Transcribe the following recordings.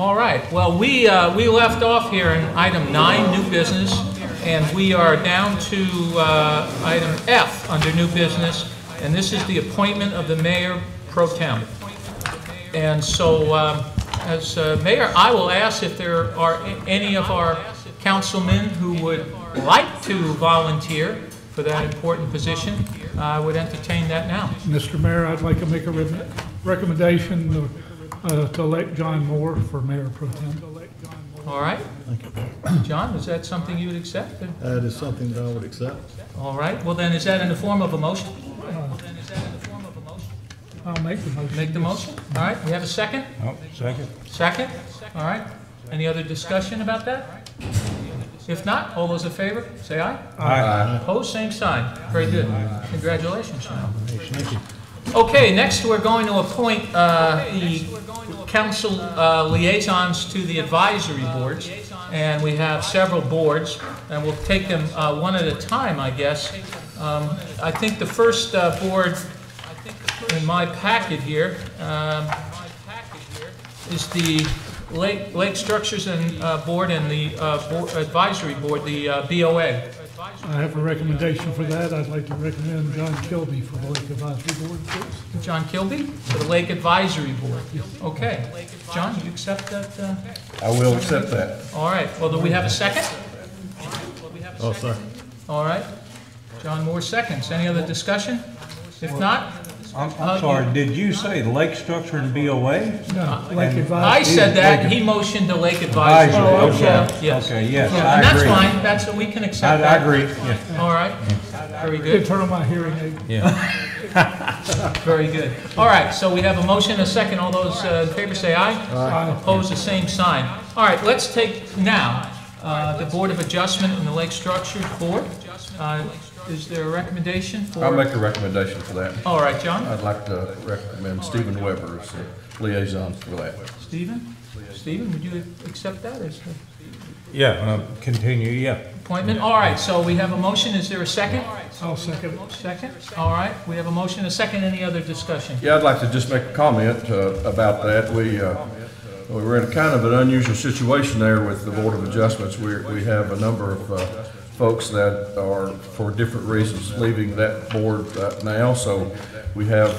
All right. Well, we left off here in item 9, new business, and we are down to item F under new business, and this is the appointment of the mayor pro tem. And so, as mayor, I will ask if there are any of our councilmen who would like to volunteer for that important position. I would entertain that now. Mr. Mayor, I'd like to make a recommendation to elect John Moore for mayor pro tem. All right. John, is that something you would accept? That is something that I would accept. All right. Well, then, is that in the form of a motion? I'll make the motion. Make the motion. All right. We have a second? Oh, second. Second? All right. Any other discussion about that? If not, all those in favor, say aye. Aye. Opposed, same sign. Very good. Congratulations, John. Thank you. Okay, next we're going to appoint the council liaisons to the advisory boards, and we have several boards, and we'll take them one at a time, I guess. I think the first board in my packet here is the Lake Structures and Board and the Advisory Board, the BOA. I have a recommendation for that. I'd like to recommend John Kilby for the Lake Advisory Board, please. John Kilby for the Lake Advisory Board. Okay. John, you accept that? I will accept that. All right. Well, do we have a second? Oh, sorry. All right. John Moore seconds. Any other discussion? If not, I'm sorry, did you say Lake Structure and BOA? No, Lake Advisory. I said that. He motioned to Lake Advisory. Advisory, Yeah, okay. yes. Okay, yes, Yeah, I and that's agree. fine. That's we can accept I that. agree, yes. All right. Very Good good. turn on my hearing aid. Yeah. Very good. All right. So we have a motion, a second. All those in favor say aye. Aye. Opposed, the same sign. All right. Let's take now the Board of Adjustment and the Lake Structure Board. Is there a recommendation for? I'll make a recommendation for that. All right, John. I'd like to recommend Stephen Weber as the liaison for that. Stephen? Stephen, would you accept that as the Yeah, continue, yeah. appointment? All right, so we have a motion. Is there a second? I'll second it. Second? All right, we have a motion, a second. Any other discussion? Yeah, I'd like to just make a comment about that. We were in kind of an unusual situation there with the Board of Adjustments. We have a number of folks that are, for different reasons, leaving that board now. So we have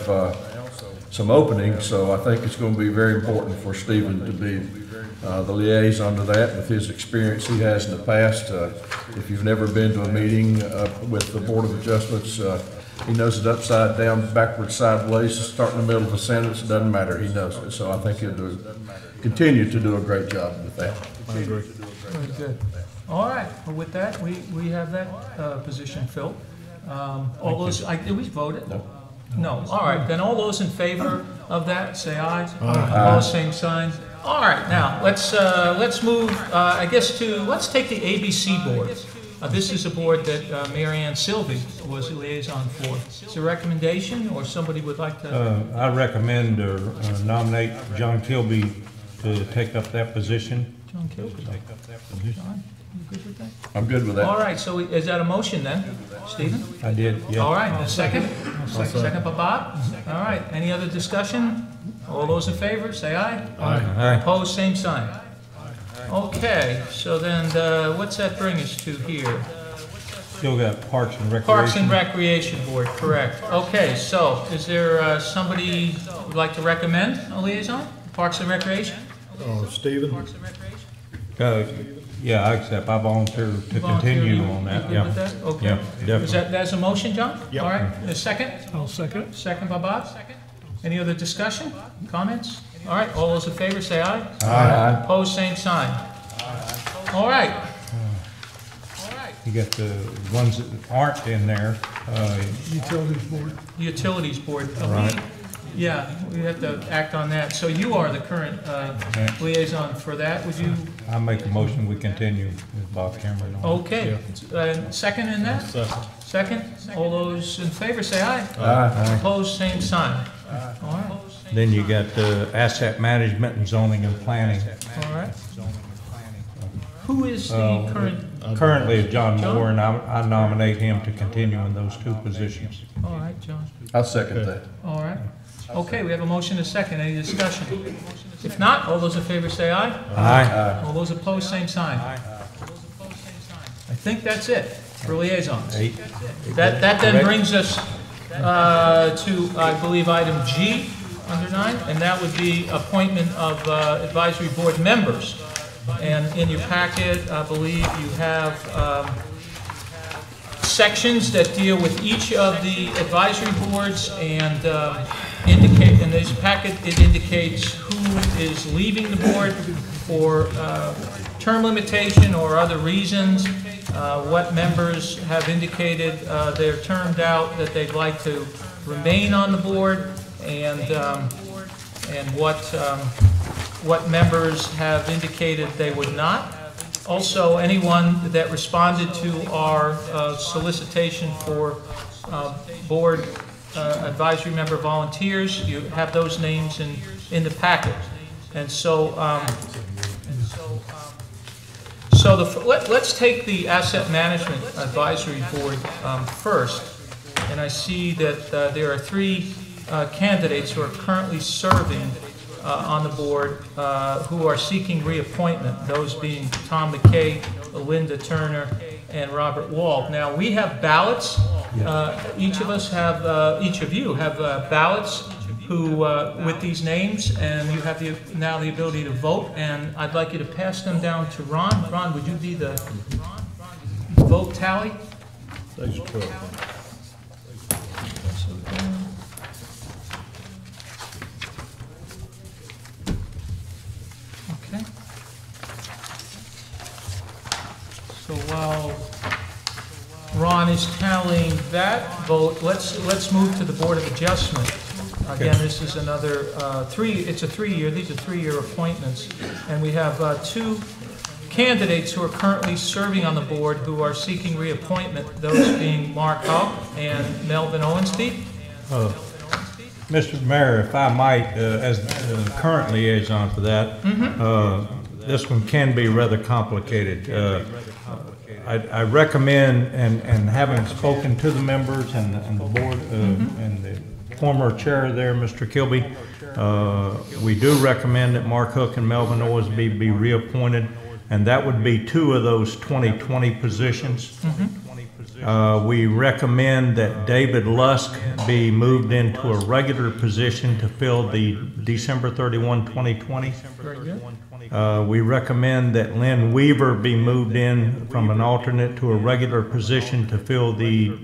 some openings. So I think it's going to be very important for Stephen to be the liaison to that with his experience he has in the past. If you've never been to a meeting with the Board of Adjustments, he knows it upside down, backwards, sideways, start in the middle of a sentence, it doesn't matter, he knows it. So I think he'll continue to do a great job with that. I agree. Very good. All right, well, with that, we have that position filled. All those, did we vote it? No. No, all right, then all those in favor of that, say aye. Opposed, same sign. All right, now, let's move, I guess let's take the ABC Board. This is a board that Mary Ann Sylvie was a liaison for. Is there a recommendation, or somebody would like to? I recommend or nominate John Kilby to take up that position. John Kilby. John, you good with that? I'm good with that. All right, so is that a motion then, Stephen? I did, yeah. All right, a second? Second by Bob? All right, any other discussion? All those in favor, say aye. Aye. Opposed, same sign. Okay, so then, what's that bring us to here? Still got Parks and Recreation. Parks and Recreation Board, correct. Okay, so is there somebody who'd like to recommend a liaison? Parks and Recreation? Stephen? Yeah, I accept. I volunteer to continue on that, You good yeah. with that? Okay. Yeah, definitely. Is that's a motion, John? Yep. All right, a second? I'll second it. Second by Bob? Any other discussion, comments? All right, all those in favor say aye. Aye. Opposed, same sign. All right. You got the ones that aren't in there. Utilities Board. Utilities Board. Right. Yeah, we have to act on that. So you are the current liaison for that, would you? I make a motion, we continue with Bob Cameron. on it. Okay. Second in that? Second. All those in favor say aye. Aye. Opposed, same sign. All right. Then you got the asset management and zoning and planning. All right. Who is the current? Currently, John Moore, and I nominate him to continue in those two positions. All right, John. I'll second that. All right. Okay, we have a motion and a second. Any discussion? If not, all those in favor say aye. Aye. All those opposed, same sign. I think that's it for liaisons. Eight. That then Correct. brings us to, I believe, item G under 9, and that would be appointment of advisory board members. And in your packet, I believe you have sections that deal with each of the advisory boards and indicate, in this packet, it indicates who is leaving the board for term limitation or other reasons, what members have indicated they're termed out, that they'd like to remain on the board, and what members have indicated they would not. Also, anyone that responded to our solicitation for board advisory member volunteers, you have those names in the packet. And so, let's take the Asset Management Advisory Board first. And I see that there are 3 candidates who are currently serving on the board who are seeking reappointment, those being Tom McKay, Linda Turner, and Robert Wald. Now, we have ballots. Each of us have, each of you have ballots who, with these names, and you have now the ability to vote, and I'd like you to pass them down to Ron. Ron, would you be the vote tally? These are 12. Okay. So while Ron is tallying that vote, let's move to the Board of Adjustment. Again, this is another it's a 3-year, these are 3-year appointments. And we have 2 candidates who are currently serving on the board who are seeking reappointment, those being Mark Huck and Melvin Owensby. Mr. Mayor, if I might, as the current liaison for that, this one can be rather complicated. I recommend, and having spoken to the members and the board and the former chair there, Mr. Kilby, we do recommend that Mark Hook and Melvin Oisby be reappointed, and that would be 2 of those 2020 positions. We recommend that David Lusk be moved into a regular position to fill the December 31, 2020. Very good. We recommend that Lynn Weaver be moved in from an alternate to a regular position to fill the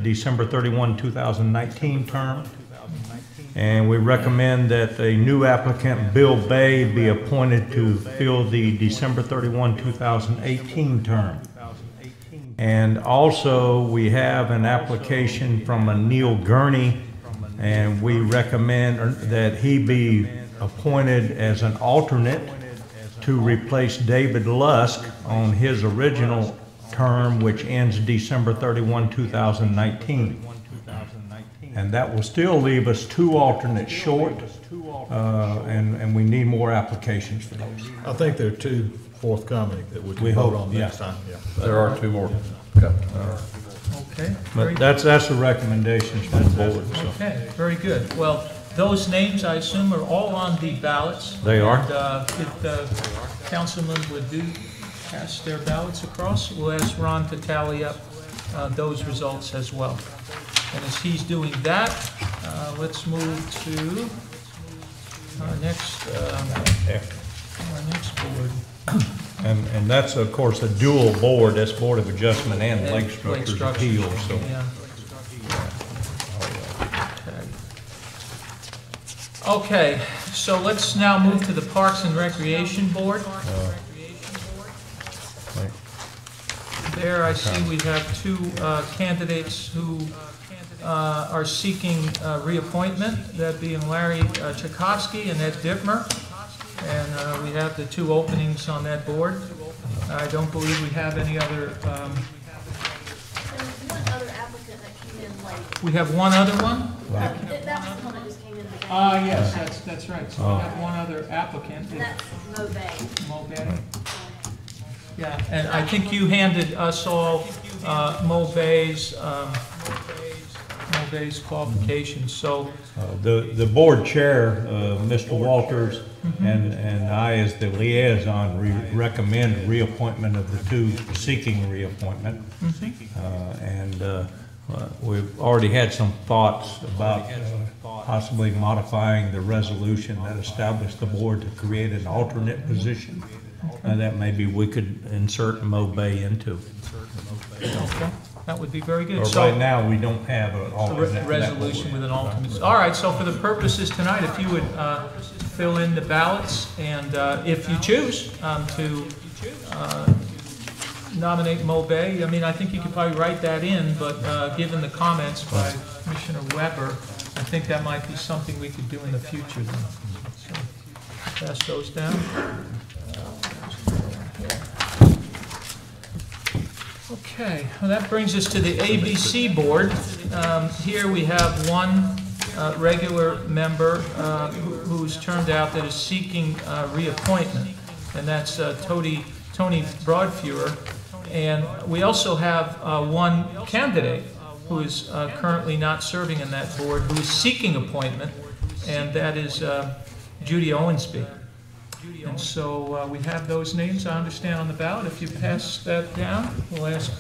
December 31, 2019 term. And we recommend that a new applicant, Bill Bay, be appointed to fill the December 31, 2018 term. And also, we have an application from a Neil Gurney, and we recommend that he be appointed as an alternate to replace David Lusk on his original term, which ends December 31, 2019. And that will still leave us 2 alternates short, and we need more applications for those. I think there are 2 forthcoming that we We can vote hope, on yeah. next time. Yeah. There are 2 more. Okay. Okay. Very But that's the recommendations from the board. So. Okay, very good. Well, those names, I assume, are all on the ballots. They are. And if the councilmen would pass their ballots across, we'll ask Ron to tally up those results as well. And as he's doing that, let's move to our next board. And that's, of course, a dual board. That's Board of Adjustment and Lake Structures Appeal. So. Yeah. Okay, so let's now move to the Parks and Recreation Board. There I see we have 2 candidates who are seeking reappointment, that being Larry Tchaikovsky and Ed Dittmer. And we have the 2 openings on that board. I don't believe we have any other. There's one other applicant that came in late. We have one other one? That was the one that just came in today. Yes, that's right. So we have one other applicant. That's Mo Bay. Mo Bay. Yeah, and I think you handed us all Mo Bay's Mobey's qualifications. So, The board chair, Mr. Walters, and I, as the liaison, recommend reappointment of the two seeking reappointment. We've already had some thoughts about possibly modifying the resolution that established the board to create an alternate position that maybe we could insert Mobey into. okay, that would be very good. But So, right now, we don't have an a alternate. resolution with an alternate. All right, so for the purposes tonight, if you would fill in the ballots, and if you choose to nominate Mobey, I mean, I think you could probably write that in, but given the comments by Commissioner Weber, I think that might be something we could do in the future then. So, pass those down. Okay, well, that brings us to the ABC Board. Here we have one regular member who's turned out that is seeking reappointment, and that's Tony Broadfeuer. And we also have one candidate who is currently not serving in that board, who is seeking appointment, and that is Judy Owensby. And so we have those names, I understand, on the ballot. If you pass that down, we'll ask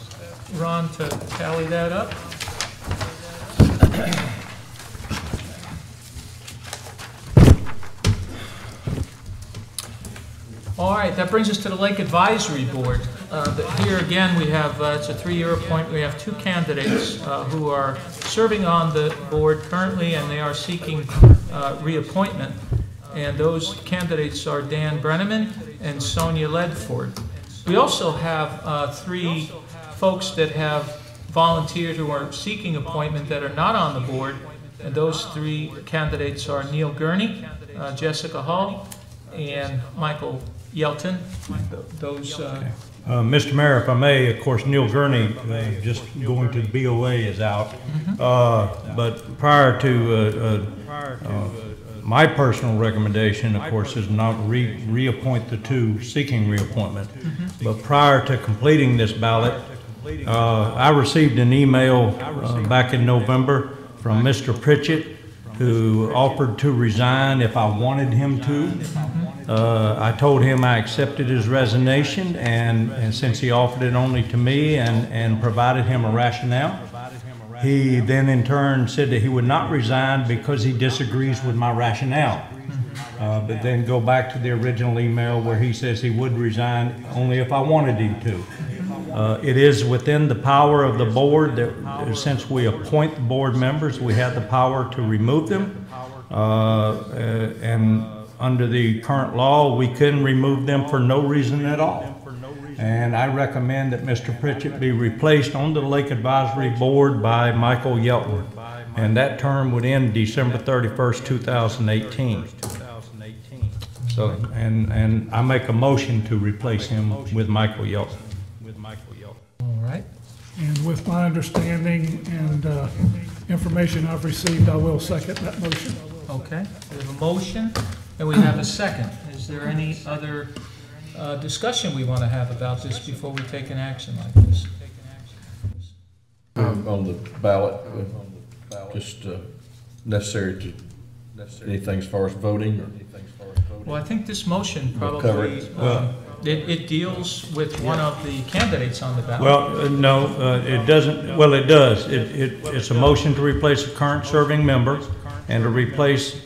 Ron to tally that up. All right, that brings us to the Lake Advisory Board. Here again, we have, it's a 3-year appointment. We have two candidates who are serving on the board currently, and they are seeking reappointment. And those candidates are Dan Brenneman and Sonia Ledford. We also have 3 folks that have volunteered who are seeking appointment that are not on the board. And those 3 candidates are Neil Gurney, Jessica Hall, and Michael Yelton. Those. Mr. Mayor, if I may, of course, Neil Gurney, just going to the BOA, is out. But prior to my personal recommendation, of course, is not reappoint the 2 seeking reappointment. But prior to completing this ballot, I received an email back in November from Mr. Pritchett, who offered to resign if I wanted him to. I told him I accepted his resignation, and since he offered it only to me and provided him a rationale, he then in turn said that he would not resign because he disagrees with my rationale. But then go back to the original email where he says he would resign only if I wanted him to. It is within the power of the board that since we appoint the board members, we have the power to remove them. And under the current law, we can remove them for no reason at all. And I recommend that Mr. Pritchett be replaced on the Lake Advisory Board by Michael Yelton. And that term would end December 31st, 2018. So, and I make a motion to replace him with Michael Yelton. All right. And with my understanding and information I've received, I will second that motion. Okay. We have a motion, and we have a second. Is there any other discussion we want to have about this before we take an action like this? On the ballot, just necessary to, anything as far as voting? Well, I think this motion We'll cover probably, it. it deals with one of the candidates on the ballot. Well, no, it doesn't. Well, it does. It's a motion to replace a current serving member and to replace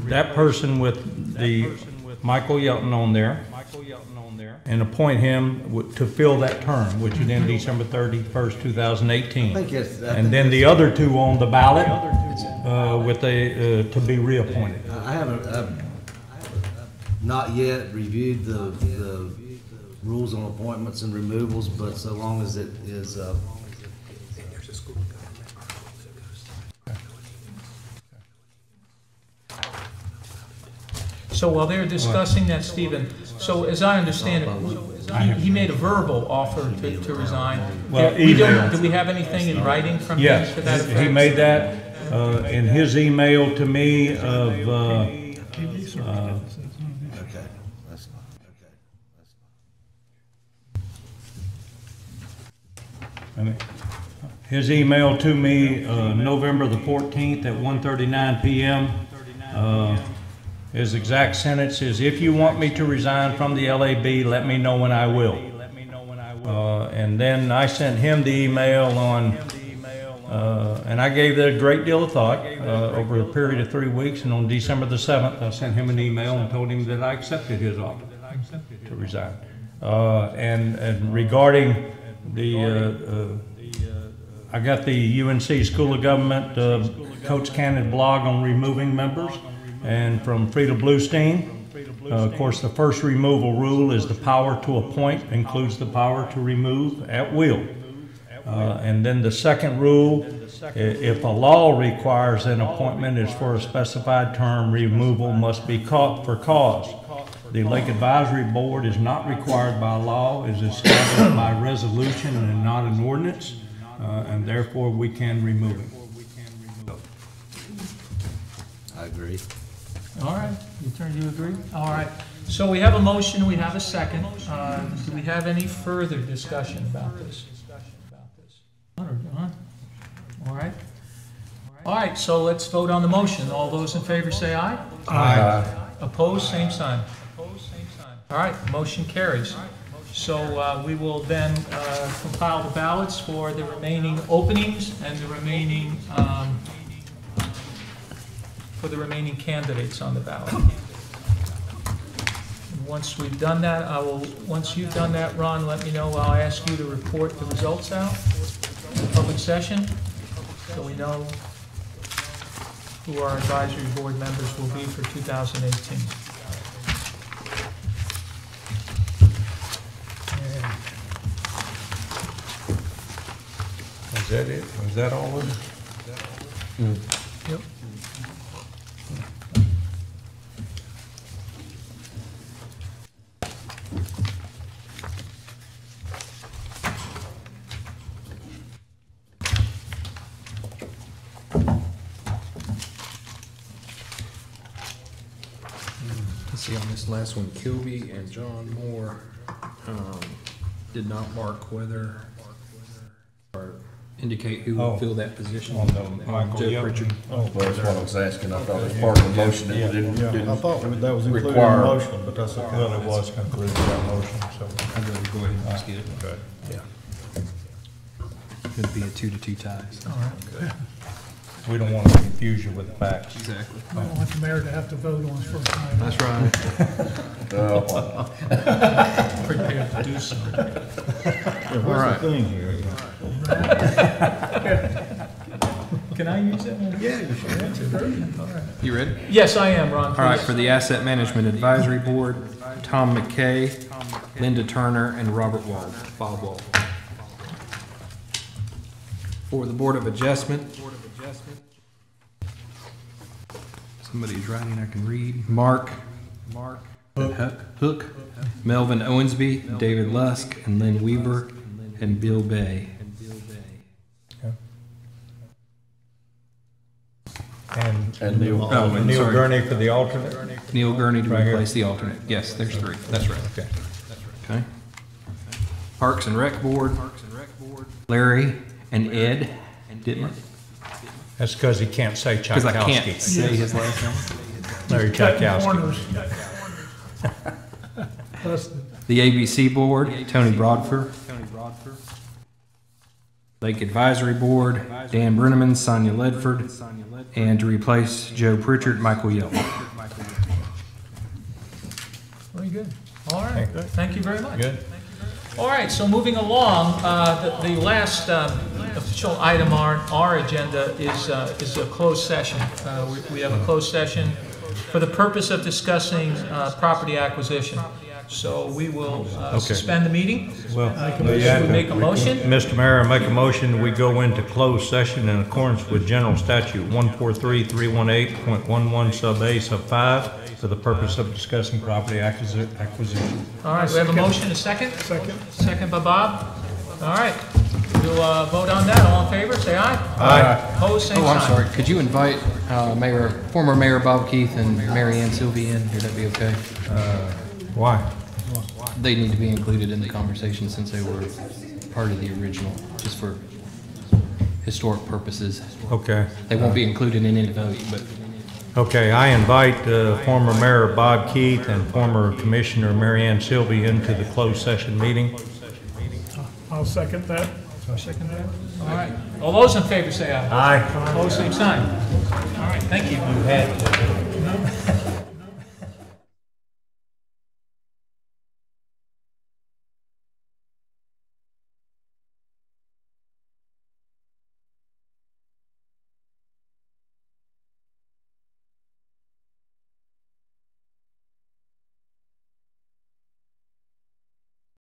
that person with the Michael Yelton on there and appoint him to fill that term, which would end December 31st, 2018. And then the other 2 on the ballot to be reappointed. I haven't not yet reviewed the rules on appointments and removals, but so long as it is So while they're discussing that, Stephen, so as I understand it, he made a verbal offer to resign. Well, We don't- email. Do we have anything in writing from him Yes, to that effect? he made that in his email to me of, okay. That's okay. his email to me November the 14th at 1:39 p.m. His exact sentence is, "If you want me to resign from the LAB, let me know when I will." And then I sent him the email on, and I gave it a great deal of thought over a period of 3 weeks. And on December the 7th, I sent him an email and told him that I accepted his offer to resign. And regarding I got the UNC School of Government Coach Cannon blog on removing members, and from Frida Bluestein. Of course, the first removal rule is the power to appoint includes the power to remove at will. And then the second rule, if a law requires an appointment is for a specified term, removal must be caught for cause. The Lake Advisory Board is not required by law, is established by resolution and not an ordinance, and therefore we can remove it. I agree. All right, Attorney, you agree? All right, so we have a motion, we have a second. Do we have any further discussion about this? All right. All right, so let's vote on the motion. All those in favor say aye. Aye. Opposed, same sign. All right, motion carries. So we will then compile the ballots for the remaining openings and the remaining candidates on the ballot. And once we've done that, once you've done that, Ron, let me know. I'll ask you to report the results out in the public session so we know who our advisory board members will be for 2018. Is that it? Is that all of it? Yep. Let's see, on this last one, Kilby and John Moore did not mark whether or indicate who Oh. would fill that position. On the Michael Joe Yelp. Pritchard. Well, that's what I was asking. I thought it was part of the motion. It didn't I thought that was included in the require. motion, but that's okay. Well, it was concluded that motion, so. I'd rather go ahead and just get it. Good. Yeah. Could be a 2-2 tie. So. All right. We don't want to confuse you with the facts. Exactly. I don't want the mayor to have to vote on his first time. That's right. Prepared to do so. What's right. the thing here? Can I use that one? Yeah, you should. All right. You ready? Yes, I am, Ron. All right, please. for the Asset Management Advisory Board, Tom McKay, Linda Turner, and Robert Wald, Bob Wald. For the Board of Adjustment, somebody's writing I can read. Mark Hook, Melvin Owensby, David Lusk, and Lynn Weaver, and Bill Bay. And Neil. Oh, and Neil sorry. Gurney for the alternate? Neil Gurney to Right here. replace the alternate. Yes, there's three. That's right. Okay. Okay. Parks and Rec Board, Larry and Ed Dittmer. That's because he can't say Because I can't Tchaikovsky. say his last name. Larry Cutting Tchaikovsky. corners. That's the- The ABC Board, Tony Broadfer. Lake Advisory Board, Dan Brenneman, Sonia Ledford. And to replace Joe Pritchard, Michael Yelp. Very good. All right, thank you very much. Good. All right, so moving along, the last official item on our agenda is a closed session. We have a closed session for the purpose of discussing property acquisition. So we will suspend the meeting. Well, Should we make a motion? Mr. Mayor, I make a motion, we go into closed session in accordance with General Statute 143-318.11 sub A sub 5 for the purpose of discussing property acquisition. All right, we have a motion, a second? Second. Second by Bob. All right, we'll vote on that. All in favor, say aye. Aye. Opposed, same Oh, I'm sign. sorry. Could you invite former Mayor Bob Keith and Mary Ann Sylvie in? Would that be okay? Why? They need to be included in the conversation since they were part of the original, just for historic purposes. Okay. They won't be included in any vote, but Okay, I invite former Mayor Bob Keith and former Commissioner Mary Ann Sylvie into the closed session meeting. I'll second that. I'll second that. All right. All those in favor say aye. Aye. Opposed, same sign. All right, thank you. You had to.